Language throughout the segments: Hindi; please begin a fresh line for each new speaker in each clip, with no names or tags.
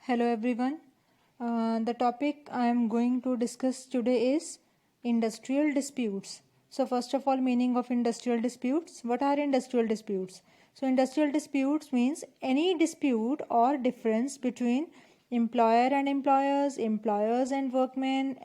Hello everyone. The topic I am going to discuss today is industrial disputes. So first of all, meaning of industrial disputes. What are industrial disputes? So industrial disputes means any dispute or difference between employer and employers, employers and workmen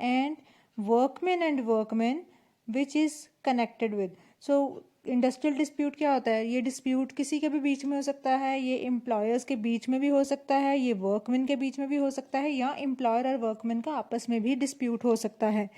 which is connected with. So industrial dispute क्या होता है? ये डिस्प्यूट किसी के भी बीच में हो सकता है, ये एम्प्लॉयर्स के बीच में भी हो सकता है, ये वर्कमैन के बीच में भी हो सकता है, या एम्प्लॉयर और वर्कमैन का आपस में भी डिस्प्यूट हो सकता है।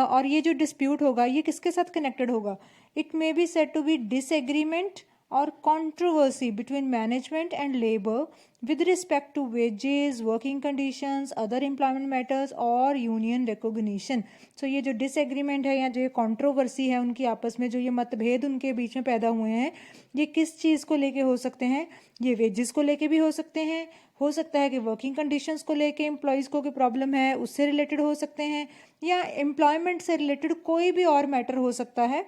और ये जो डिस्प्यूट होगा ये किसके साथ कनेक्टेड होगा? It may be said to be disagreement or controversy between management and labor with respect to wages, working conditions, other employment matters और union recognition. So ये जो disagreement है या जो ये controversy है उनकी आपस में जो ये मतभेद उनके बीच में पैदा हुए हैं, ये किस चीज़ को लेके हो सकते हैं? ये wages को लेके भी हो सकते हैं, हो सकता है कि वर्किंग कंडीशंस को लेके एम्प्लॉयज़ को कोई प्रॉब्लम है उससे रिलेटेड हो सकते हैं, या एम्प्लॉयमेंट से रिलेटेड कोई भी और मैटर हो सकता है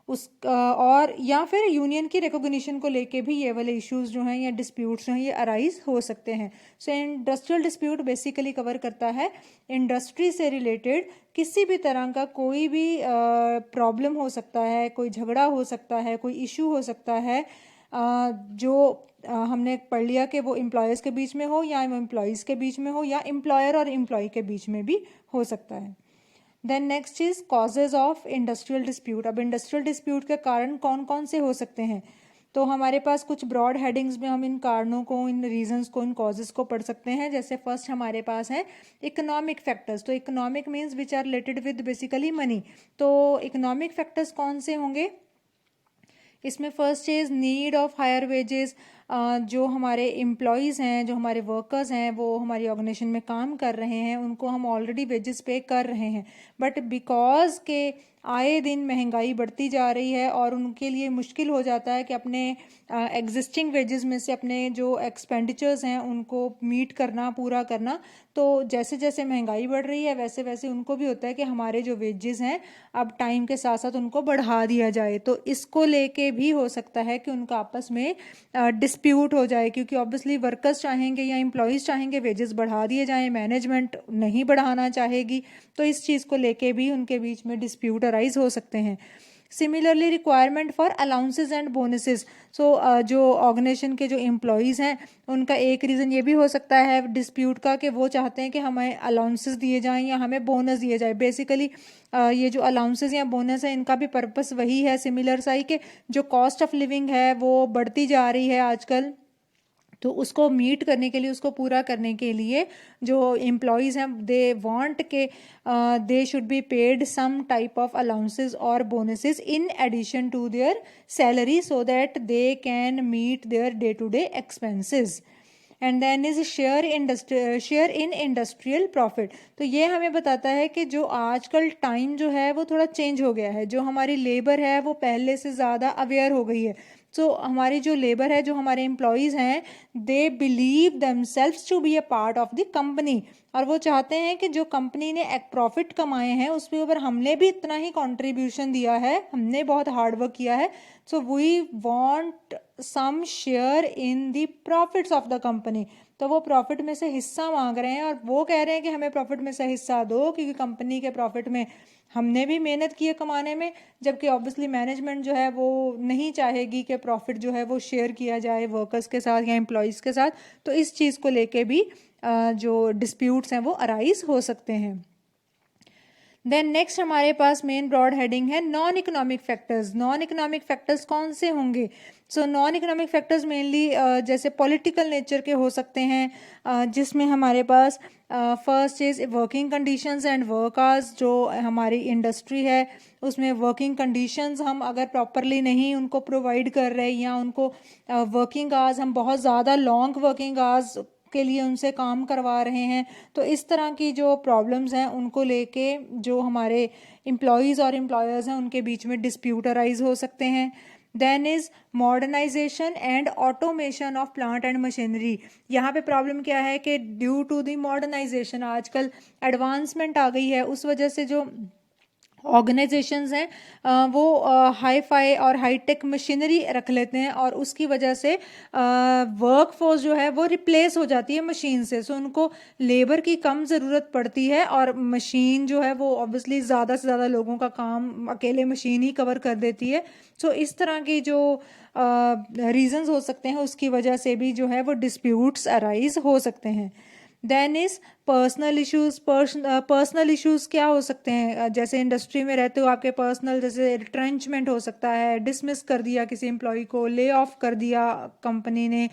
उस और या फिर यूनियन की रिकॉग्निशन को लेके भी ये वाले इश्यूज जो हैं या डिस्प्यूट्स जो हैं ये अराइज हो सकते हैं। सो इंडस्ट्रियल डिस्प्यूट बेसिकली कवर करता है इंडस्ट्री से रिलेटेड किसी भी तरह का कोई भी प्रॉब्लम हो सकता है, कोई झगड़ा हो सकता है, कोई इशू हो सकता है जो हमने पढ़ लिया कि वो एम्प्लॉयर्स के बीच में हो या एम्प्लॉयज़ के बीच में हो या एम्प्लॉयर और एम्प्लॉय के बीच में भी हो सकता है। Then next is causes of industrial dispute. अब इंडस्ट्रियल डिस्प्यूट के कारण कौन कौन से हो सकते हैं? तो हमारे पास कुछ ब्रॉड हेडिंग्स में हम इन कारणों को, इन रीजंस को, इन कॉजेज को पढ़ सकते हैं। जैसे फर्स्ट हमारे पास है इकोनॉमिक फैक्टर्स। तो economic means which are related with basically money. तो इकोनॉमिक फैक्टर्स कौन से होंगे? इसमें first is need of higher wages. जो हमारे एम्प्लॉयज़ हैं, जो हमारे वर्कर्स हैं, वो हमारी ऑर्गेनाइजेशन में काम कर रहे हैं, उनको हम ऑलरेडी वेजेस पे कर रहे हैं, बट बिकॉज के आए दिन महंगाई बढ़ती जा रही है और उनके लिए मुश्किल हो जाता है कि अपने एग्जिस्टिंग वेजेस में से अपने जो एक्सपेंडिचर्स हैं उनको मीट करना, पूरा करना। तो जैसे जैसे महंगाई बढ़ रही है वैसे वैसे उनको भी होता है कि हमारे जो वेजेस हैं अब टाइम के साथ साथ उनको बढ़ा दिया जाए। तो इसको लेके भी हो सकता है कि उनका आपस में डिस्प्यूट हो जाए, क्योंकि ऑब्वियसली वर्कर्स चाहेंगे या एम्प्लॉयज़ चाहेंगे वेजेस बढ़ा दिए जाएं, मैनेजमेंट नहीं बढ़ाना चाहेगी, तो इस चीज़ को लेके भी उनके बीच में डिस्प्यूट अराइज हो सकते हैं। Similarly requirement for allowances and bonuses. So जो ऑर्गेनाइजेशन के जो एम्प्लॉयज़ हैं उनका एक रीज़न ये भी हो सकता है डिस्प्यूट का कि वो चाहते हैं कि हमें अलाउंसेस दिए जाएं या हमें बोनस दिए जाए। बेसिकली ये जो अलाउंसेस या बोनस है इनका भी पर्पस वही है, सिमिलर सा ही, कि जो कॉस्ट ऑफ लिविंग है वो बढ़ती जा रही है आजकल, तो उसको मीट करने के लिए, उसको पूरा करने के लिए जो एम्प्लॉयज़ हैं दे वांट के they should be paid some type of allowances और bonuses in addition to their salary so that they can meet their day to day expenses. And then is share in industrial profit. तो ये हमें बताता है कि जो आजकल टाइम जो है वो थोड़ा चेंज हो गया है, जो हमारी लेबर है वो पहले से ज़्यादा अवेयर हो गई है। सो हमारी जो लेबर है, जो हमारे एम्प्लॉयज़ हैं, they believe themselves to be a part of the company, और वो चाहते हैं कि जो कंपनी ने एक प्रॉफिट कमाए हैं उसके ऊपर हमने भी इतना ही कंट्रीब्यूशन दिया है, हमने बहुत हार्ड वर्क किया है, so we want some share in the profits of the company. तो वो प्रॉफिट में से हिस्सा मांग रहे हैं और वो कह रहे हैं कि हमें प्रॉफिट में से हिस्सा दो, क्योंकि कंपनी के प्रॉफिट में हमने भी मेहनत की है कमाने में, जबकि ऑब्वियसली मैनेजमेंट जो है वो नहीं चाहेगी कि प्रॉफिट जो है वो शेयर किया जाए वर्कर्स के साथ या एम्प्लॉयज़ के साथ। तो इस चीज़ को लेके भी जो डिस्प्यूट्स हैं वो अराइज हो सकते हैं। देन नेक्स्ट हमारे पास मेन ब्रॉड हेडिंग है non economic factors. Non economic factors कौन से होंगे? So non economic factors mainly जैसे पॉलिटिकल नेचर के हो सकते हैं, जिसमें हमारे पास first is working conditions and work hours. जो हमारी इंडस्ट्री है उसमें वर्किंग कंडीशंस हम अगर प्रॉपरली नहीं उनको प्रोवाइड कर रहे, या उनको वर्किंग आवर्स हम बहुत ज़्यादा लॉन्ग वर्किंग आवर्स के लिए उनसे काम करवा रहे हैं, तो इस तरह की जो प्रॉब्लम्स हैं उनको लेके जो हमारे एम्प्लॉयज़ और एम्प्लॉयर्स हैं उनके बीच में डिस्प्यूट अराइज हो सकते हैं। Then is modernisation and automation of plant and machinery. यहाँ पे प्रॉब्लम क्या है कि ड्यू टू द मॉडर्नाइजेशन आजकल एडवांसमेंट आ गई है, उस वजह से जो ऑर्गेनाइजेशंस हैं वो हाई फाई और हाई टेक मशीनरी रख लेते हैं और उसकी वजह से वर्क फोर्स जो है वो रिप्लेस हो जाती है मशीन से। सो उनको लेबर की कम ज़रूरत पड़ती है और मशीन जो है वो ऑब्वियसली ज़्यादा से ज़्यादा लोगों का काम अकेले मशीन ही कवर कर देती है। सो इस तरह की जो रीजंस हो सकते हैं उसकी वजह से भी जो है वो डिस्प्यूट्स अराइज हो सकते हैं। Then is personal issues. Personal issues क्या हो सकते हैं? जैसे इंडस्ट्री में रहते हो आपके पर्सनल, जैसे रिट्रेंचमेंट हो सकता है, डिसमिस कर दिया किसी एम्प्लॉय को, ले ऑफ कर दिया कंपनी ने,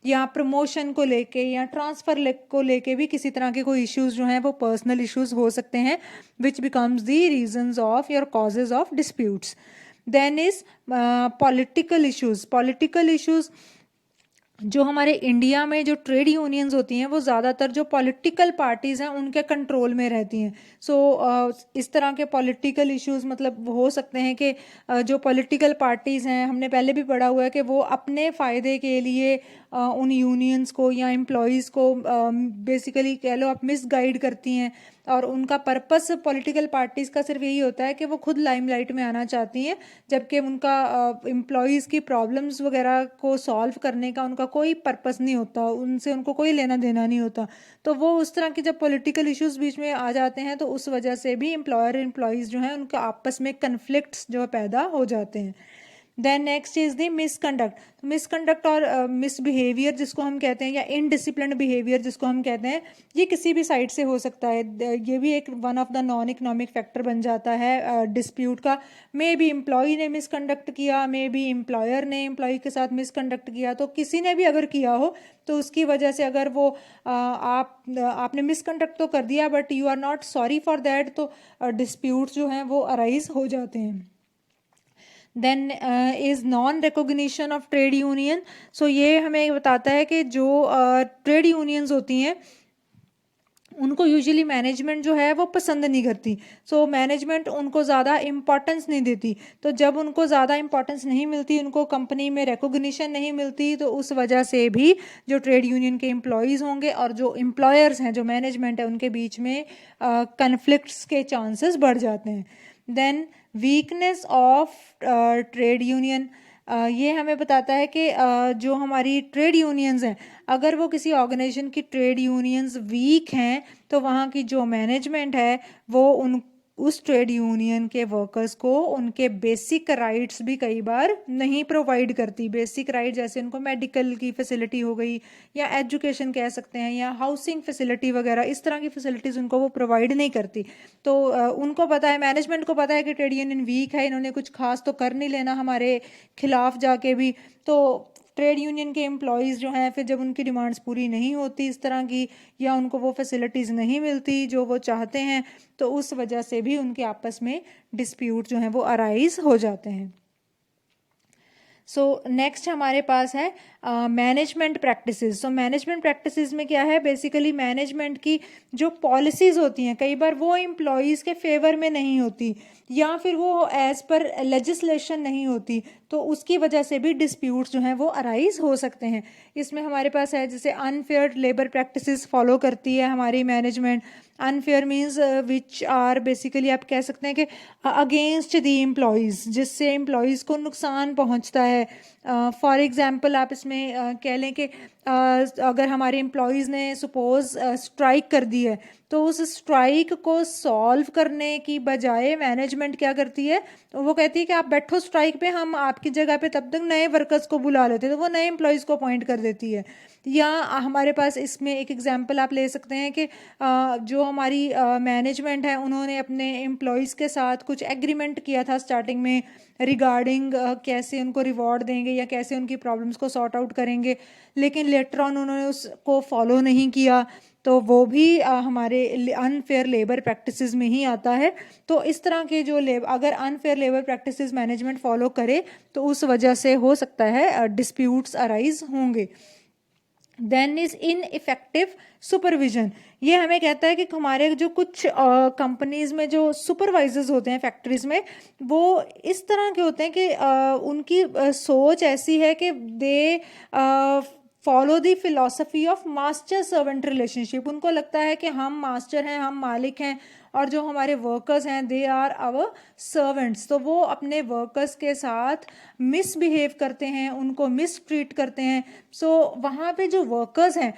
या प्रमोशन को लेके या ट्रांसफ़र को लेके भी किसी तरह के कोई इश्यूज जो हैं वो पर्सनल इश्यूज हो सकते हैं which becomes the reasons of your causes of disputes. Then is political issues. Political issues जो हमारे इंडिया में जो ट्रेड यूनियंस होती हैं वो ज़्यादातर जो पॉलिटिकल पार्टीज़ हैं उनके कंट्रोल में रहती हैं। सो इस तरह के पॉलिटिकल इश्यूज मतलब हो सकते हैं कि जो पॉलिटिकल पार्टीज़ हैं, हमने पहले भी पढ़ा हुआ है कि वो अपने फ़ायदे के लिए उन यूनियंस को या एम्प्लॉयज़ को बेसिकली कह लो आप मिसगाइड करती हैं और उनका पर्पस पॉलिटिकल पार्टीज़ का सिर्फ यही होता है कि वो खुद लाइमलाइट में आना चाहती हैं, जबकि उनका एम्प्लॉयज़ की प्रॉब्लम्स वगैरह को सॉल्व करने का उनका कोई पर्पस नहीं होता, उनसे उनको कोई लेना देना नहीं होता। तो वो उस तरह के जब पॉलिटिकल इश्यूज बीच में आ जाते हैं तो उस वजह से भी एम्प्लॉयर एम्प्लॉयज़ जो हैं उनके आपस में कन्फ्लिक्ट्स जो पैदा हो जाते हैं। Then next is the misconduct. Misconduct और मिसबिहेवियर जिसको हम कहते हैं या इनडिसिप्लिन बिहेवियर जिसको हम कहते हैं, ये किसी भी साइड से हो सकता है। ये भी एक one of the non economic factor बन जाता है डिस्प्यूट का। मे बी एम्प्लॉय ने मिसकंडक्ट किया, मे बी एम्प्लॉयर ने एम्प्लॉय के साथ मिसकंडक्ट किया, तो किसी ने भी अगर किया हो तो उसकी वजह से अगर वो आपने मिसकंडक्ट तो कर दिया but you are not sorry for that, तो डिस्प्यूट्स जो हैं वो अराइज हो जाते हैं। Then is non recognition of trade union. So ये हमें बताता है कि जो ट्रेड यूनियंस होती हैं उनको यूजुअली मैनेजमेंट जो है वो पसंद नहीं करती। सो मैनेजमेंट उनको ज़्यादा इम्पोर्टेंस नहीं देती। तो जब उनको ज़्यादा इम्पोर्टेंस नहीं मिलती, उनको कंपनी में रिकॉग्निशन नहीं मिलती, तो उस वजह से भी जो ट्रेड यूनियन के एम्प्लॉयज़ होंगे और जो एम्प्लॉयर्स हैं, जो मैनेजमेंट है, उनके बीच में कन्फ्लिक्ट्स के चांसेस बढ़ जाते हैं। Then weakness of trade union. ये हमें बताता है कि जो हमारी ट्रेड यूनियंस हैं, अगर वो किसी ऑर्गेनाइजेशन की ट्रेड यूनियंस वीक हैं तो वहाँ की जो मैनेजमेंट है वो उस ट्रेड यूनियन के वर्कर्स को उनके बेसिक राइट्स भी कई बार नहीं प्रोवाइड करती। बेसिक राइट जैसे उनको मेडिकल की फैसिलिटी हो गई या एजुकेशन कह सकते हैं या हाउसिंग फैसिलिटी वगैरह, इस तरह की फैसिलिटीज़ उनको वो प्रोवाइड नहीं करती। तो उनको पता है, मैनेजमेंट को पता है कि ट्रेड यूनियन वीक है, इन्होंने कुछ खास तो कर नहीं लेना हमारे खिलाफ जाके भी। तो ट्रेड यूनियन के एम्प्लॉयज़ जो हैं फिर जब उनकी डिमांड्स पूरी नहीं होती इस तरह की, या उनको वो फैसिलिटीज़ नहीं मिलती जो वो चाहते हैं, तो उस वजह से भी उनके आपस में डिस्प्यूट जो हैं वो अराइज हो जाते हैं। सो नेक्स्ट हमारे पास है management practices. So management practices में क्या है, बेसिकली मैनेजमेंट की जो पॉलिसीज़ होती हैं कई बार वो एम्प्लॉयज़ के फेवर में नहीं होती या फिर वो एज़ पर लेजिस्लेशन नहीं होती, तो उसकी वजह से भी डिस्प्यूट्स जो हैं वो अराइज हो सकते हैं। इसमें हमारे पास है जैसे अनफेयर लेबर प्रैक्टिसेस फॉलो करती है हमारी management. Unfair means which are basically आप कह सकते हैं कि अगेंस्ट दी एम्प्लॉयज़, जिससे एम्प्लॉयज़ को नुकसान पहुंचता है। फॉर एग्जांपल आप इसमें कह लें कि अगर हमारे एम्प्लॉयज़ ने सपोज स्ट्राइक कर दी है, तो उस स्ट्राइक को सॉल्व करने की बजाय मैनेजमेंट क्या करती है, तो वो कहती है कि आप बैठो स्ट्राइक पे, हम आपकी जगह पे तब तक नए वर्कर्स को बुला लेते हैं, तो वो नए एम्प्लॉयज़ को अपॉइंट कर देती है। या हमारे पास इसमें एक एग्जांपल आप ले सकते हैं कि जो हमारी मैनेजमेंट है उन्होंने अपने एम्प्लॉयज़ के साथ कुछ एग्रीमेंट किया था स्टार्टिंग में रिगार्डिंग कैसे उनको रिवॉर्ड देंगे या कैसे उनकी प्रॉब्लम्स को सॉर्ट आउट करेंगे, लेकिन लेटर ऑन उन्होंने उसको फॉलो नहीं किया, तो वो भी हमारे अनफेयर लेबर प्रैक्टिसेस में ही आता है। तो इस तरह के जो अगर unfair labour practices management follow करे तो उस वजह से हो सकता है डिस्प्यूट्स अराइज होंगे। Then is ineffective supervision. ये हमें कहता है कि हमारे जो कुछ कंपनीज में जो सुपरवाइजर्स होते हैं फैक्ट्रीज में, वो इस तरह के होते हैं कि उनकी सोच ऐसी है कि they follow the philosophy of master servant relationship. उनको लगता है कि हम मास्टर हैं, हम मालिक हैं और जो हमारे वर्कर्स हैं दे आर आवर सर्वेंट्स, तो वो अपने वर्कर्स के साथ मिसबिहेव करते हैं, उनको मिसट्रीट करते हैं। सो वहाँ पे जो वर्कर्स हैं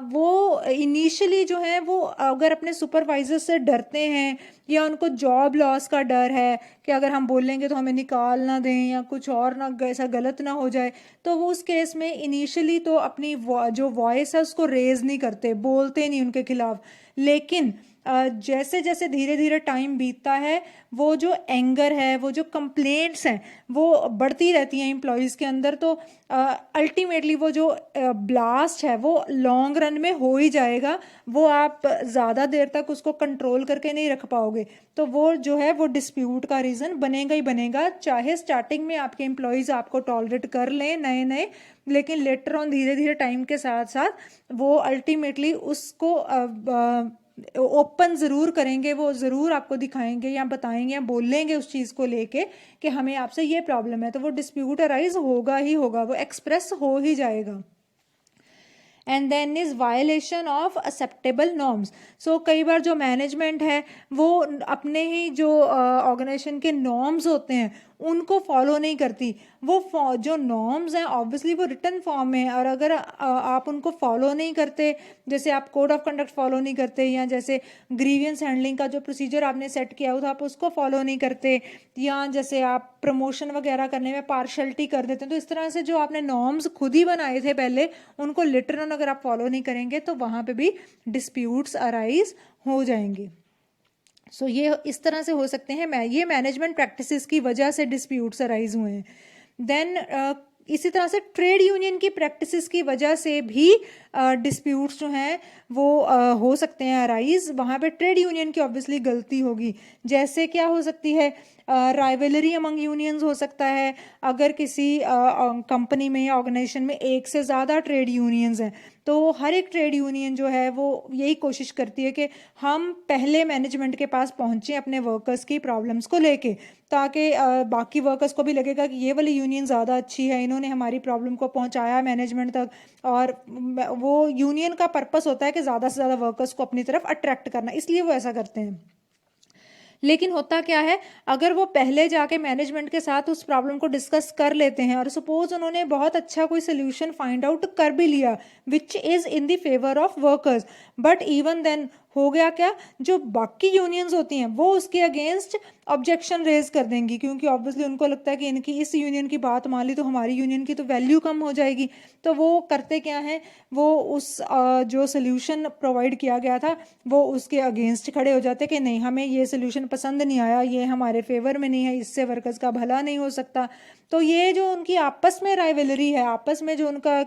वो इनिशियली जो है वो अगर अपने सुपरवाइजर से डरते हैं या उनको जॉब लॉस का डर है कि अगर हम बोलेंगे तो हमें निकाल ना दें या कुछ और ना ऐसा गलत ना हो जाए, तो वो उस केस में इनिशियली तो अपनी जो वॉइस है उसको रेज नहीं करते, बोलते नहीं उनके खिलाफ। लेकिन जैसे जैसे धीरे धीरे टाइम बीतता है वो जो एंगर है, वो जो कंप्लेंट्स हैं वो बढ़ती रहती हैं एम्प्लॉयज़ के अंदर। तो अल्टीमेटली वो जो ब्लास्ट है वो लॉन्ग रन में हो ही जाएगा, वो आप ज़्यादा देर तक उसको कंट्रोल करके नहीं रख पाओगे। तो वो जो है वो डिस्प्यूट का रीज़न बनेगा ही बनेगा, चाहे स्टार्टिंग में आपके एम्प्लॉयज़ आपको टॉलरेट कर लें नए नए, लेकिन लेटर ऑन धीरे धीरे टाइम के साथ साथ वो अल्टीमेटली उसको ओपन ज़रूर करेंगे, वो ज़रूर आपको दिखाएंगे या बताएंगे या बोलेंगे उस चीज़ को लेके कि हमें आपसे ये प्रॉब्लम है। तो वो डिस्प्यूट अराइज होगा ही होगा, वो एक्सप्रेस हो ही जाएगा। And then is violation of acceptable norms. So कई बार जो मैनेजमेंट है वो अपने ही जो ऑर्गेनाइजेशन के नॉर्म्स होते हैं उनको फॉलो नहीं करती। वो जो नॉर्म्स हैं ऑब्वियसली वो रिटन फॉर्म में है, और अगर आप उनको फॉलो नहीं करते, जैसे आप कोड ऑफ कंडक्ट फॉलो नहीं करते या जैसे ग्रीवियंस हैंडलिंग का जो प्रोसीजर आपने सेट किया हो तो आप उसको फॉलो नहीं करते, या जैसे आप प्रमोशन वगैरह करने में पार्शलिटी कर देते हैं, तो इस तरह से जो आपने नॉर्म्स खुद ही बनाए थे पहले उनको लिटरल अगर आप फॉलो नहीं करेंगे तो वहाँ पे भी डिस्प्यूट्स अराइज हो जाएंगे। सो ये इस तरह से हो सकते हैं, ये मैनेजमेंट प्रैक्टिसेस की वजह से डिस्प्यूट्स अराइज हुए हैं। देन इसी तरह से ट्रेड यूनियन की प्रैक्टिसेस की वजह से भी डिस्प्यूट्स जो हैं वो हो सकते हैं अराइज। वहाँ पे ट्रेड यूनियन की ऑब्वियसली गलती होगी। जैसे क्या हो सकती है, राइवलरी अमंग यूनियंस हो सकता है। अगर किसी कंपनी में या ऑर्गेनाइजेशन में एक से ज़्यादा ट्रेड यूनियंस हैं तो हर एक ट्रेड यूनियन जो है वो यही कोशिश करती है कि हम पहले मैनेजमेंट के पास पहुँचें अपने वर्कर्स की प्रॉब्लम्स को लेके, ताकि बाकी वर्कर्स को भी लगेगा कि ये वाली यूनियन ज़्यादा अच्छी है, इन्होंने हमारी प्रॉब्लम को पहुँचाया मैनेजमेंट तक। और वो यूनियन का पर्पस होता है कि ज़्यादा से ज़्यादा वर्कर्स को अपनी तरफ अट्रैक्ट करना, इसलिए वो ऐसा करते हैं। लेकिन होता क्या है, अगर वो पहले जाके मैनेजमेंट के साथ उस प्रॉब्लम को डिस्कस कर लेते हैं और सपोज उन्होंने बहुत अच्छा कोई सोल्यूशन फाइंड आउट कर भी लिया which is in the favour of workers, but even then हो गया क्या, जो बाकी यूनियंस होती हैं वो उसके अगेंस्ट ऑब्जेक्शन रेज कर देंगी, क्योंकि ऑब्वियसली उनको लगता है कि इनकी इस यूनियन की बात मान ली तो हमारी यूनियन की तो वैल्यू कम हो जाएगी। तो वो करते क्या है, वो उस जो सोल्यूशन प्रोवाइड किया गया था वो उसके अगेंस्ट खड़े हो जाते कि नहीं, हमें ये सोल्यूशन पसंद नहीं आया, ये हमारे फेवर में नहीं है, इससे वर्कर्स का भला नहीं हो सकता। तो ये जो उनकी आपस में राइवलरी है, आपस में जो उनका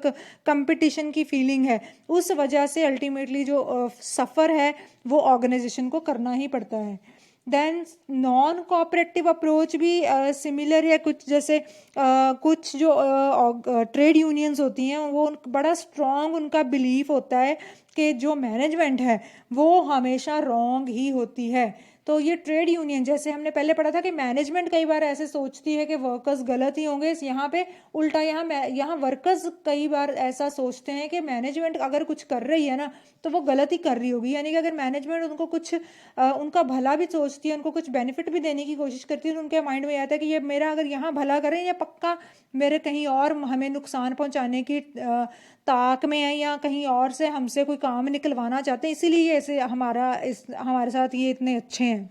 कंपटीशन की फीलिंग है, उस वजह से अल्टीमेटली जो सफ़र है वो ऑर्गेनाइजेशन को करना ही पड़ता है। देन नॉन कोऑपरेटिव अप्रोच भी सिमिलर है कुछ, जैसे कुछ जो ट्रेड यूनियंस होती हैं वो बड़ा स्ट्रॉन्ग उनका बिलीफ होता है कि जो मैनेजमेंट है वो हमेशा रॉन्ग ही होती है। तो ये ट्रेड यूनियन, जैसे हमने पहले पढ़ा था कि मैनेजमेंट कई बार ऐसे सोचती है कि वर्कर्स गलत ही होंगे, यहाँ पे उल्टा, यहाँ वर्कर्स कई बार ऐसा सोचते हैं कि मैनेजमेंट अगर कुछ कर रही है ना तो वो गलत ही कर रही होगी। यानी कि अगर मैनेजमेंट उनको कुछ उनका भला भी सोचती है, उनको कुछ बेनिफिट भी देने की कोशिश करती है, तो उनके माइंड में आता है कि ये मेरा अगर यहाँ भला करें या पक्का मेरे कहीं और हमें नुकसान पहुँचाने की ताक में है या कहीं और से हमसे कोई काम निकलवाना चाहते हैं, इसीलिए ऐसे हमारे साथ ये इतने अच्छे हैं।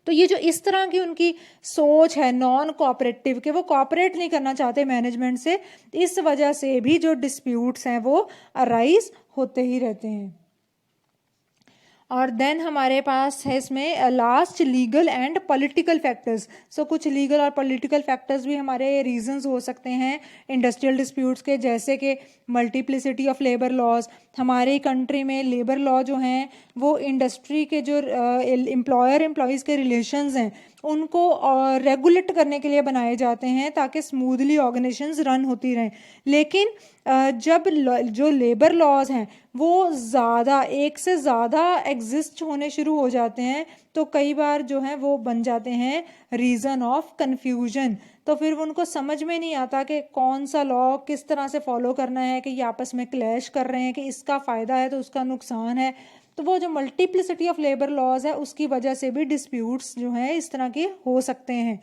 तो ये जो इस तरह की उनकी सोच है नॉन कोऑपरेटिव के, वो कोऑपरेट नहीं करना चाहते मैनेजमेंट से, इस वजह से भी जो डिस्प्यूट्स हैं वो अराइज होते ही रहते हैं। और देन हमारे पास है इसमें last legal and political factors. So कुछ लीगल और पॉलिटिकल फैक्टर्स भी हमारे रीजंस हो सकते हैं इंडस्ट्रियल डिस्प्यूट्स के, जैसे कि मल्टीप्लिसिटी ऑफ लेबर लॉज। हमारी कंट्री में लेबर लॉ जो हैं वो इंडस्ट्री के जो एम्प्लॉयर एम्प्लॉयज़ के रिलेशंस हैं उनको रेगुलेट करने के लिए बनाए जाते हैं ताकि स्मूथली ऑर्गेनाइजेशंस रन होती रहें। लेकिन जब जो लेबर लॉज हैं वो ज़्यादा एक से ज़्यादा एग्जिस्ट होने शुरू हो जाते हैं तो कई बार जो है वो बन जाते हैं रीज़न ऑफ कन्फ्यूजन। तो फिर उनको समझ में नहीं आता कि कौन सा लॉ किस तरह से फॉलो करना है, कि ये आपस में क्लैश कर रहे हैं, कि इसका फ़ायदा है तो उसका नुकसान है। तो वो जो मल्टीप्लिसिटी ऑफ लेबर लॉज है उसकी वजह से भी डिस्प्यूट्स जो हैं इस तरह के हो सकते हैं।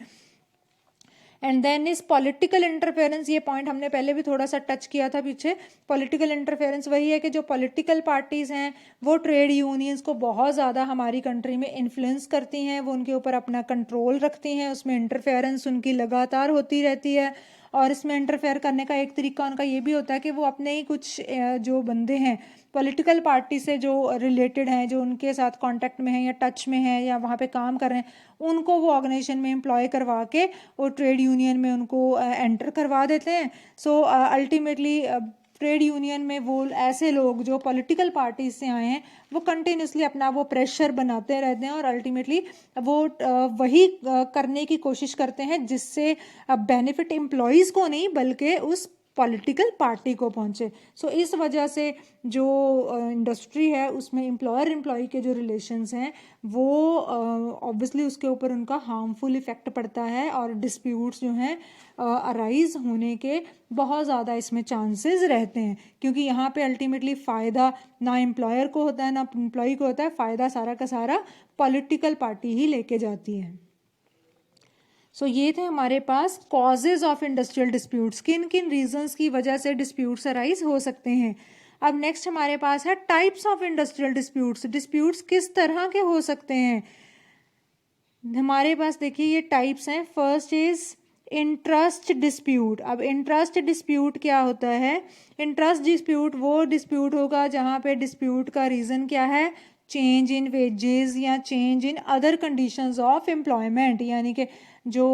एंड देन इस पॉलिटिकल इंटरफेरेंस, ये पॉइंट हमने पहले भी थोड़ा सा टच किया था पीछे। पॉलिटिकल इंटरफेरेंस वही है कि जो पॉलिटिकल पार्टीज़ हैं वो ट्रेड यूनियंस को बहुत ज़्यादा हमारी कंट्री में इन्फ्लुएंस करती हैं, वो उनके ऊपर अपना कंट्रोल रखती हैं, उसमें इंटरफेरेंस उनकी लगातार होती रहती है। और इसमें इंटरफेयर करने का एक तरीका उनका ये भी होता है कि वो अपने ही कुछ जो बंदे हैं पॉलिटिकल पार्टी से जो रिलेटेड हैं, जो उनके साथ कांटेक्ट में हैं या टच में हैं या वहाँ पे काम कर रहे हैं, उनको वो ऑर्गेनाइजेशन में एम्प्लॉय करवा के और ट्रेड यूनियन में उनको एंटर करवा देते हैं। सो अल्टीमेटली ट्रेड यूनियन में वो ऐसे लोग जो पॉलिटिकल पार्टीज से आए हैं वो कंटिन्यूसली अपना वो प्रेशर बनाते रहते हैं और अल्टीमेटली वो वही करने की कोशिश करते हैं जिससे बेनिफिट एम्प्लॉयज़ को नहीं बल्कि उस पॉलिटिकल पार्टी को पहुंचे। सो इस वजह से जो इंडस्ट्री है उसमें एम्प्लॉयर एम्प्लॉई के जो रिलेशंस हैं वो ऑब्वियसली उसके ऊपर उनका हार्मफुल इफेक्ट पड़ता है और डिस्प्यूट्स जो हैं अराइज होने के बहुत ज़्यादा इसमें चांसेस रहते हैं, क्योंकि यहाँ पे अल्टीमेटली फ़ायदा ना एम्प्लॉयर को होता है ना एम्प्लॉई को होता है, फ़ायदा सारा का सारा पॉलिटिकल पार्टी ही लेके जाती है। सो ये थे हमारे पास कॉजेज ऑफ इंडस्ट्रियल डिस्प्यूट्स, किन किन रीजंस की वजह से डिस्प्यूट्स अराइज हो सकते हैं। अब नेक्स्ट हमारे पास है types of industrial disputes, disputes किस तरह के हो सकते हैं। हमारे पास देखिए ये टाइप्स हैं। First is interest dispute. अब इंटरेस्ट डिस्प्यूट क्या होता है? इंटरेस्ट डिस्प्यूट वो डिस्प्यूट होगा जहाँ पे डिस्प्यूट का रीज़न क्या है? चेंज इन वेजेस या change in other conditions of employment, यानी कि जो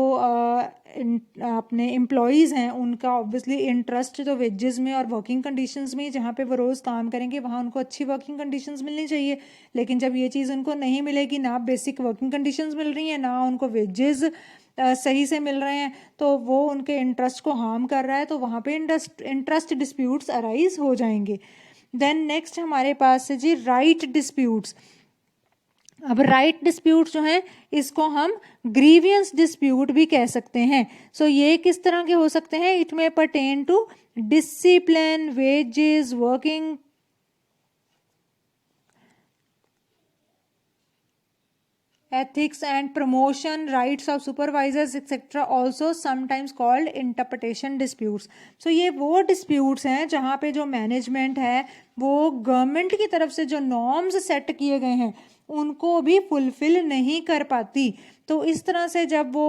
अपने एम्प्लॉयज़ हैं उनका ऑब्वियसली इंटरेस्ट तो वेजेस में और वर्किंग कंडीशंस में, जहाँ पे वो रोज़ काम करेंगे वहाँ उनको अच्छी वर्किंग कंडीशंस मिलनी चाहिए। लेकिन जब ये चीज़ उनको नहीं मिलेगी, ना बेसिक वर्किंग कंडीशंस मिल रही हैं ना उनको वेजेस सही से मिल रहे हैं, तो वो उनके इंटरेस्ट को हार्म कर रहा है, तो वहाँ पे इंटरेस्ट डिस्प्यूट्स अराइज हो जाएंगे। देन नेक्स्ट हमारे पास है जी राइट डिस्प्यूट्स। अब राइट डिस्प्यूट जो हैं इसको हम ग्रीवियंस डिस्प्यूट भी कह सकते हैं। सो ये किस तरह के हो सकते हैं? It may pertain to discipline, wages, working ethics and promotion, rights of supervisors etc. also sometimes called interpretation disputes. So ये वो disputes हैं जहाँ पे जो मैनेजमेंट है वो गवर्नमेंट की तरफ से जो नॉर्म्स सेट किए गए हैं उनको भी फुलफिल नहीं कर पाती। तो इस तरह से जब वो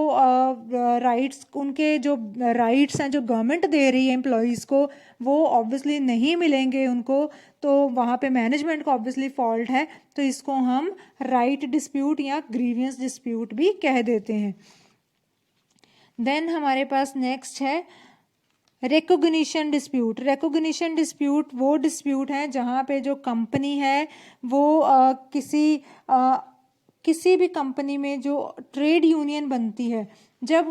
राइट्स, उनके जो राइट्स हैं जो गवर्नमेंट दे रही है एम्प्लॉयज़ को, वो ऑब्वियसली नहीं मिलेंगे उनको, तो वहाँ पे मैनेजमेंट का ऑब्वियसली फॉल्ट है। तो इसको हम राइट डिस्प्यूट या ग्रीवियंस डिस्प्यूट भी कह देते हैं। देन हमारे पास नेक्स्ट है रिकॉग्निशन डिस्प्यूट। रिकॉग्निशन डिस्प्यूट वो डिस्प्यूट है जहाँ पे जो कंपनी है वो किसी भी कंपनी में जो ट्रेड यूनियन बनती है, जब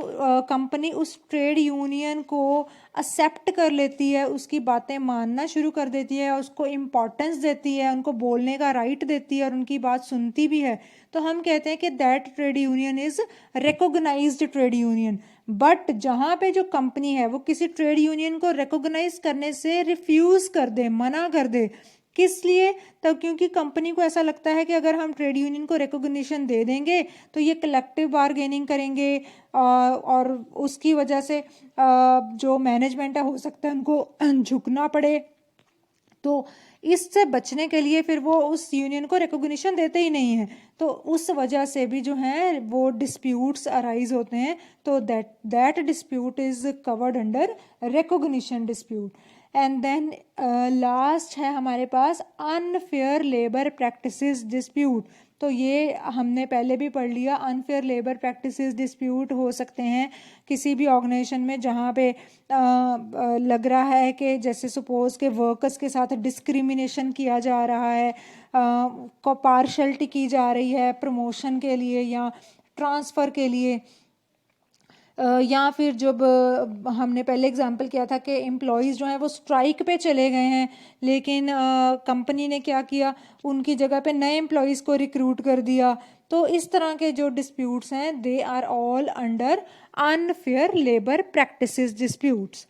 कंपनी उस ट्रेड यूनियन को एक्सेप्ट कर लेती है, उसकी बातें मानना शुरू कर देती है, उसको इम्पोर्टेंस देती है, उनको बोलने का राइट देती है और उनकी बात सुनती भी है, तो हम कहते हैं कि that trade union is recognised trade union. But जहाँ पे जो कंपनी है वो किसी ट्रेड यूनियन को रिकॉग्नाइज करने से रिफ्यूज़ कर दे, मना कर दे, किस लिए? तब क्योंकि कंपनी को ऐसा लगता है कि अगर हम ट्रेड यूनियन को रिकॉग्निशन दे देंगे तो ये कलेक्टिव बारगेनिंग करेंगे और उसकी वजह से जो मैनेजमेंट है हो सकता है उनको झुकना पड़े। तो इससे बचने के लिए फिर वो उस यूनियन को रिकॉग्निशन देते ही नहीं है, तो उस वजह से भी जो है वो डिस्प्यूट्स अराइज होते हैं। तो that dispute is covered under recognition dispute. And then last है हमारे पास अनफेयर लेबर प्रैक्टिसेस डिस्प्यूट। तो ये हमने पहले भी पढ़ लिया। अनफेयर लेबर प्रैक्टिसेस डिस्प्यूट हो सकते हैं किसी भी ऑर्गेनाइजेशन में जहाँ पे लग रहा है कि जैसे सपोज के वर्कर्स के साथ डिस्क्रिमिनेशन किया जा रहा है, को पार्शलिटी की जा रही है प्रमोशन के लिए या ट्रांसफ़र के लिए, या फिर जब हमने पहले एग्जांपल किया था कि एम्प्लॉयज़ जो हैं वो स्ट्राइक पे चले गए हैं, लेकिन कंपनी ने क्या किया, उनकी जगह पे नए एम्प्लॉयज़ को रिक्रूट कर दिया। तो इस तरह के जो डिस्प्यूट्स हैं they are all under unfair labour practices disputes.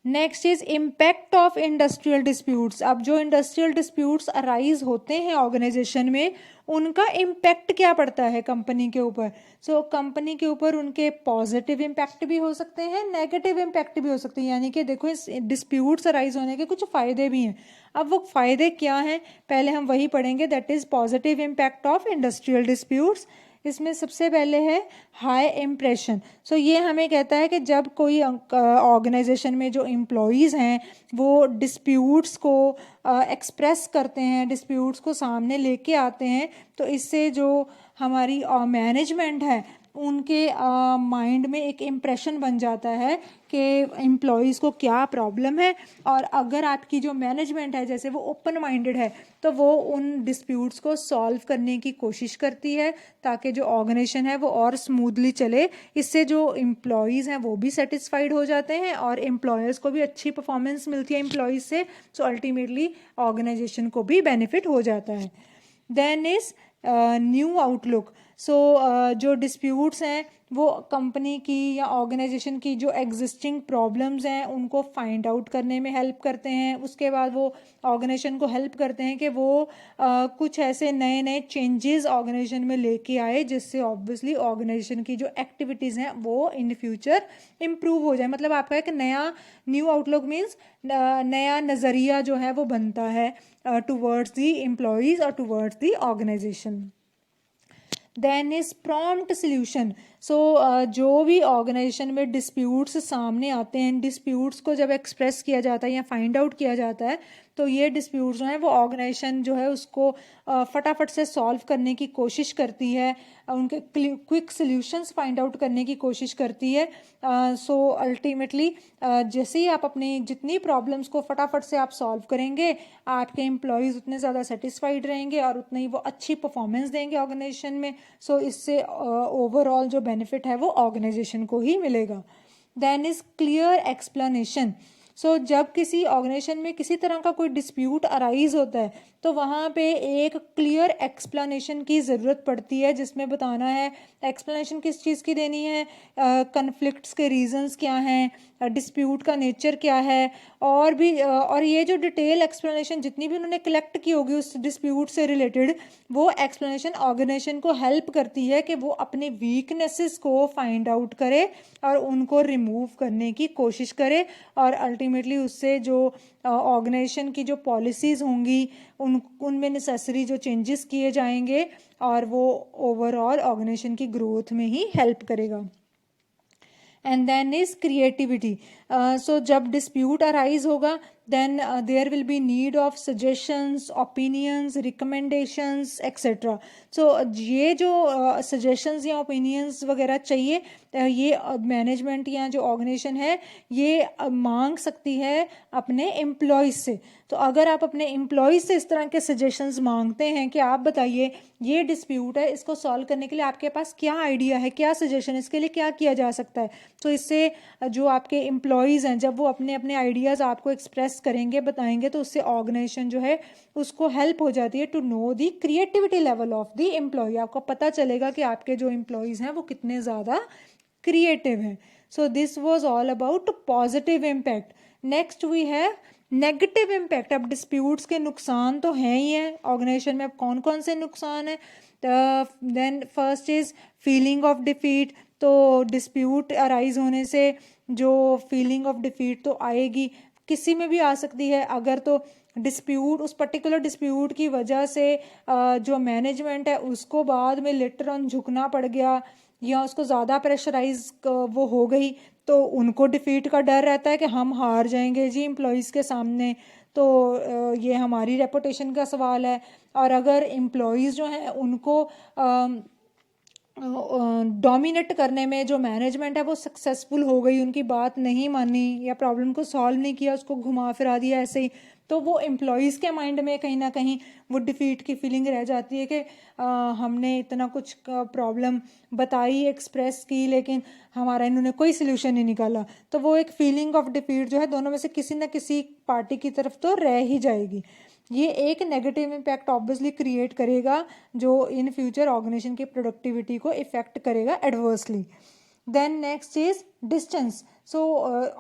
Next is impact of industrial disputes. अब जो इंडस्ट्रियल डिस्प्यूट्स अराइज होते हैं ऑर्गेनाइजेशन में, उनका इम्पैक्ट क्या पड़ता है कंपनी के ऊपर। सो कंपनी के ऊपर उनके पॉजिटिव इम्पैक्ट भी हो सकते हैं, नेगेटिव इम्पैक्ट भी हो सकते हैं। यानी कि देखो, इस डिस्प्यूट्स अराइज होने के कुछ फ़ायदे भी हैं। अब वो फ़ायदे क्या हैं, पहले हम वही पढ़ेंगे, that is positive impact of industrial disputes. इसमें सबसे पहले है हाई इम्प्रेशन। सो ये हमें कहता है कि जब कोई ऑर्गेनाइजेशन में जो एम्प्लॉयज़ हैं वो डिस्प्यूट्स को एक्सप्रेस करते हैं, डिस्प्यूट्स को सामने लेके आते हैं, तो इससे जो हमारी मैनेजमेंट है उनके माइंड में एक इम्प्रेशन बन जाता है कि एम्प्लॉयज़ को क्या प्रॉब्लम है। और अगर आपकी जो मैनेजमेंट है जैसे वो ओपन माइंडेड है, तो वो उन डिस्प्यूट्स को सॉल्व करने की कोशिश करती है ताकि जो ऑर्गेनाइजेशन है वो और स्मूथली चले। इससे जो एम्प्लॉयज़ हैं वो भी सेटिस्फाइड हो जाते हैं और एम्प्लॉयर्स को भी अच्छी परफॉर्मेंस मिलती है एम्प्लॉयज़ से। सो अल्टीमेटली ऑर्गेनाइजेशन को भी बेनिफिट हो जाता है। Then is new outlook. So जो डिस्प्यूट्स हैं वो कंपनी की या ऑर्गेनाइजेशन की जो एग्जिस्टिंग प्रॉब्लम्स हैं उनको फाइंड आउट करने में हेल्प करते हैं। उसके बाद वो ऑर्गेनाइजेशन को हेल्प करते हैं कि वो कुछ ऐसे नए नए चेंजेस ऑर्गेनाइजेशन में लेके आए जिससे ऑब्वियसली ऑर्गेनाइजेशन की जो एक्टिविटीज़ हैं वो इन फ्यूचर इम्प्रूव हो जाए। मतलब आपका एक नया न्यू आउटलुक मीन्स नया नज़रिया जो है वो बनता है टूवर्ड्स दी एम्प्लॉयज़ और towards the organisation. Then is prompt solution. So जो भी ऑर्गेनाइजेशन में डिस्प्यूट्स सामने आते हैं, डिस्प्यूट्स को जब एक्सप्रेस किया जाता है या फाइंड आउट किया जाता है, तो ये डिस्प्यूट्स जो हैं वो ऑर्गेनाइजेशन जो है उसको फटाफट से सॉल्व करने की कोशिश करती है, उनके क्विक सॉल्यूशंस फाइंड आउट करने की कोशिश करती है। सो अल्टीमेटली जैसे ही आप अपनी जितनी प्रॉब्लम्स को फटाफट से आप सॉल्व करेंगे, आपके एम्प्लॉयज़ उतने ज़्यादा सेटिस्फाइड रहेंगे और उतने ही वो अच्छी परफॉर्मेंस देंगे ऑर्गेनाइजेशन में। सो इससे ओवरऑल जो बेनिफिट है वो ऑर्गेनाइजेशन को ही मिलेगा। Then is clear explanation. So जब किसी ऑर्गेनाइजेशन में किसी तरह का कोई डिस्प्यूट अराइज होता है, तो वहाँ पे एक क्लियर एक्सप्लेनेशन की ज़रूरत पड़ती है जिसमें बताना है एक्सप्लेनेशन किस चीज़ की देनी है, कन्फ्लिक्ट्स के रीजंस क्या हैं, डिस्प्यूट का नेचर क्या है, और भी और ये जो डिटेल एक्सप्लेनेशन जितनी भी उन्होंने कलेक्ट की होगी उस डिस्प्यूट से रिलेटेड, वो एक्सप्लेनेशन ऑर्गेनाइजेशन को हेल्प करती है कि वो अपने वीकनेसेस को फाइंड आउट करे और उनको रिमूव करने की कोशिश करे। और अल्टीमेटली उससे जो ऑर्गेनाइजेशन की जो पॉलिसीज़ होंगी उनमें नेसेसरी जो चेंजेस किए जाएंगे और वो ओवरऑल ऑर्गेनाइजेशन की ग्रोथ में ही हेल्प करेगा। And then is creativity. So जब डिस्प्यूट अराइज होगा then there will be need of suggestions, opinions, recommendations etc. so ये जो suggestions या opinions वगैरह चाहिए, ये मैनेजमेंट या जो ऑर्गेनाइजेशन है ये मांग सकती है अपने एम्प्लॉयज़ से। तो अगर आप अपने एम्प्लॉयज़ से इस तरह के सजेशंस मांगते हैं कि आप बताइए ये डिस्प्यूट है, इसको सॉल्व करने के लिए आपके पास क्या आइडिया है, क्या सजेशन, इसके लिए क्या किया जा सकता है, तो इससे जो आपके एम्प्लॉयज़ हैं जब वो अपने अपने आइडियाज़ आपको एक्सप्रेस करेंगे, बताएंगे, तो उससे ऑर्गेनाइजेशन जो है उसको हेल्प हो जाती है to know the creativity level of the employee. आपको पता चलेगा कि आपके जो एम्प्लॉयज़ हैं वो कितने ज़्यादा क्रिएटिव हैं। So this was all about positive impact. Next we have negative impact. अब डिस्प्यूट्स के नुकसान तो हैं ही हैं ऑर्गेनाइजेशन में। अब कौन कौन से नुकसान हैं? Then first is feeling of defeat. तो डिस्प्यूट अराइज होने से जो फीलिंग ऑफ डिफीट तो आएगी, किसी में भी आ सकती है। अगर तो डिस्प्यूट उस पर्टिकुलर डिस्प्यूट की वजह से जो मैनेजमेंट है उसको बाद में लेटर ऑन झुकना पड़ गया या उसको ज़्यादा प्रेशराइज वो हो गई, तो उनको डिफीट का डर रहता है कि हम हार जाएंगे जी एम्प्लॉयज़ के सामने, तो ये हमारी रेपुटेशन का सवाल है। और अगर एम्प्लॉयज़ जो हैं उनको डोमिनेट करने में जो मैनेजमेंट है वो सक्सेसफुल हो गई, उनकी बात नहीं मानी या प्रॉब्लम को सॉल्व नहीं किया, उसको घुमा फिरा दिया ऐसे ही, तो वो एम्प्लॉयज़ के माइंड में कहीं ना कहीं वो डिफीट की फीलिंग रह जाती है कि हमने इतना कुछ प्रॉब्लम बताई, एक्सप्रेस की, लेकिन हमारा इन्होंने कोई सिल्यूशन नहीं निकाला। तो वो एक फीलिंग ऑफ डिफीट जो है दोनों में से किसी न किसी पार्टी की तरफ तो रह ही जाएगी। ये एक नेगेटिव इम्पैक्ट ऑब्वियसली क्रिएट करेगा जो इन फ्यूचर ऑर्गेनाइजेशन की प्रोडक्टिविटी को इफ़ेक्ट करेगा adversely. Then next is distance. So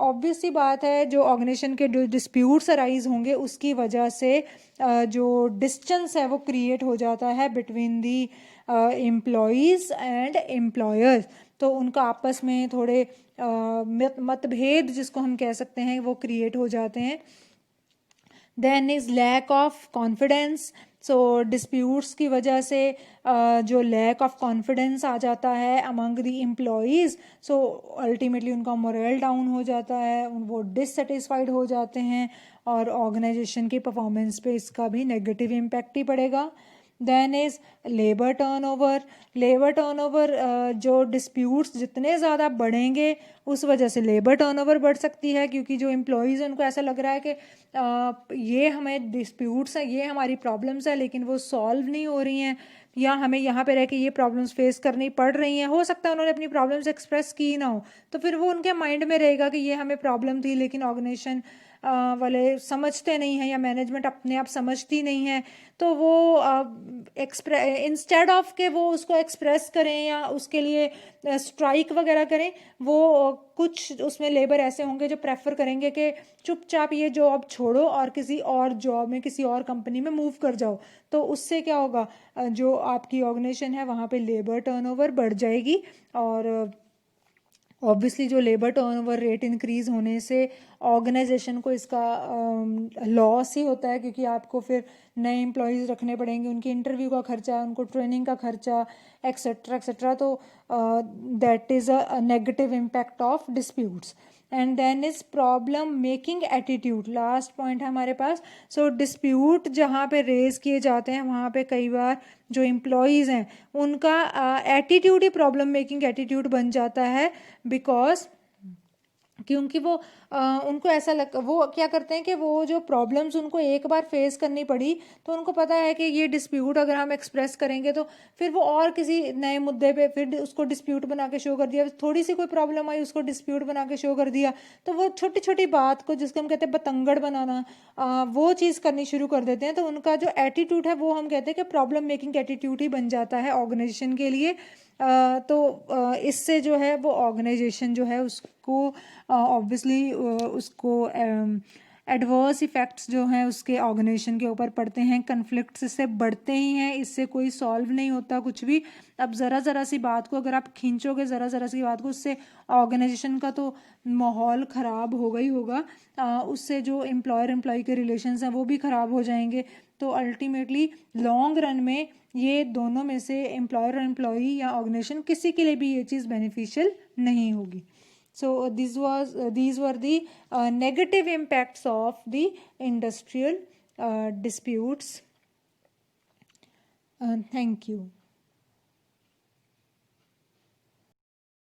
obvious सी बात है, जो ऑर्गेनाइजेशन के जो डिस्प्यूट्स अराइज होंगे उसकी वजह से जो डिस्टेंस है वो क्रिएट हो जाता है between the employees and employers. तो उनका आपस में थोड़े मतभेद जिसको हम कह सकते हैं वो क्रिएट हो जाते हैं. Then is lack of confidence. So disputes की वजह से जो लैक ऑफ कॉन्फिडेंस आ जाता है among the employees, so ultimately उनका मोरल डाउन हो जाता है, वो डिससेटिस्फाइड हो जाते हैं और ऑर्गेनाइजेशन की परफॉर्मेंस पे इसका भी नेगेटिव इम्पैक्ट ही पड़ेगा. Then is labour turnover. Labour turnover, जो डिस्प्यूट्स जितने ज़्यादा बढ़ेंगे उस वजह से लेबर टर्नओवर बढ़ सकती है, क्योंकि जो एम्प्लॉयज़ हैं उनको ऐसा लग रहा है कि ये हमें डिस्प्यूट्स हैं, ये हमारी प्रॉब्लम्स हैं, लेकिन वो सॉल्व नहीं हो रही हैं, या हमें यहाँ पे रह के ये प्रॉब्लम्स फेस करनी पड़ रही हैं. हो सकता है उन्होंने अपनी प्रॉब्लम्स एक्सप्रेस की ना हो, तो फिर वो उनके माइंड में रहेगा कि ये हमें प्रॉब्लम थी, लेकिन ऑर्गेनाइजेशन वाले समझते नहीं हैं या मैनेजमेंट अपने आप समझती नहीं है. तो वो इंस्टेड ऑफ के वो उसको एक्सप्रेस करें या उसके लिए स्ट्राइक वगैरह करें, वो कुछ उसमें लेबर ऐसे होंगे जो प्रेफर करेंगे कि चुपचाप ये जॉब छोड़ो और किसी और जॉब में किसी और कंपनी में मूव कर जाओ. तो उससे क्या होगा, जो आपकी ऑर्गेनाइजेशन है वहाँ पे लेबर टर्नओवर बढ़ जाएगी, और ऑब्वियसली जो लेबर टर्नओवर रेट इंक्रीज होने से ऑर्गेनाइजेशन को इसका लॉस ही होता है, क्योंकि आपको फिर नए एम्प्लॉयज़ रखने पड़ेंगे, उनके इंटरव्यू का खर्चा, उनको ट्रेनिंग का खर्चा, एक्सेट्रा एक्सेट्रा. तो that is a negative impact of disputes. And then is problem making attitude. Last point है हमारे पास. सो डिस्प्यूट जहाँ पे रेज किए जाते हैं वहाँ पे कई बार जो एम्प्लॉयज़ हैं उनका एटीट्यूड ही प्रॉब्लम मेकिंग एटीट्यूड बन जाता है, बिकॉज क्योंकि वो उनको ऐसा वो क्या करते हैं कि वो जो प्रॉब्लम्स उनको एक बार फेस करनी पड़ी, तो उनको पता है कि ये डिस्प्यूट अगर हम एक्सप्रेस करेंगे तो फिर वो और किसी नए मुद्दे पे फिर उसको डिस्प्यूट बना के शो कर दिया, थोड़ी सी कोई प्रॉब्लम आई उसको डिस्प्यूट बना के शो कर दिया. तो वो छोटी छोटी बात को जिसको हम कहते हैं बतंगड़ बनाना, वो चीज़ करनी शुरू कर देते हैं. तो उनका जो एटीट्यूड है वो हम कहते हैं कि प्रॉब्लम मेकिंग एटीट्यूड ही बन जाता है ऑर्गेनाइजेशन के लिए. तो इससे जो है वो ऑर्गेनाइजेशन जो है उसको ऑब्वियसली उसको एडवर्स इफ़ेक्ट्स जो हैं उसके ऑर्गेनाइजेशन के ऊपर पड़ते हैं. कन्फ्लिक्ट्स इससे बढ़ते ही हैं, इससे कोई सॉल्व नहीं होता कुछ भी. अब ज़रा सी बात को अगर आप खींचोगे, ज़रा सी बात को, उससे ऑर्गेनाइजेशन का तो माहौल ख़राब होगा ही होगा. उससे जो एम्प्लॉयर एम्प्लॉय के रिलेशंस हैं वो भी ख़राब हो जाएंगे. तो अल्टीमेटली लॉन्ग रन में ये दोनों में से एम्प्लॉयर और एम्प्लॉई या ऑर्गेनाइजेशन किसी के लिए भी ये चीज़ बेनिफिशियल नहीं होगी. So these were the negative impacts of the industrial disputes. Thank you.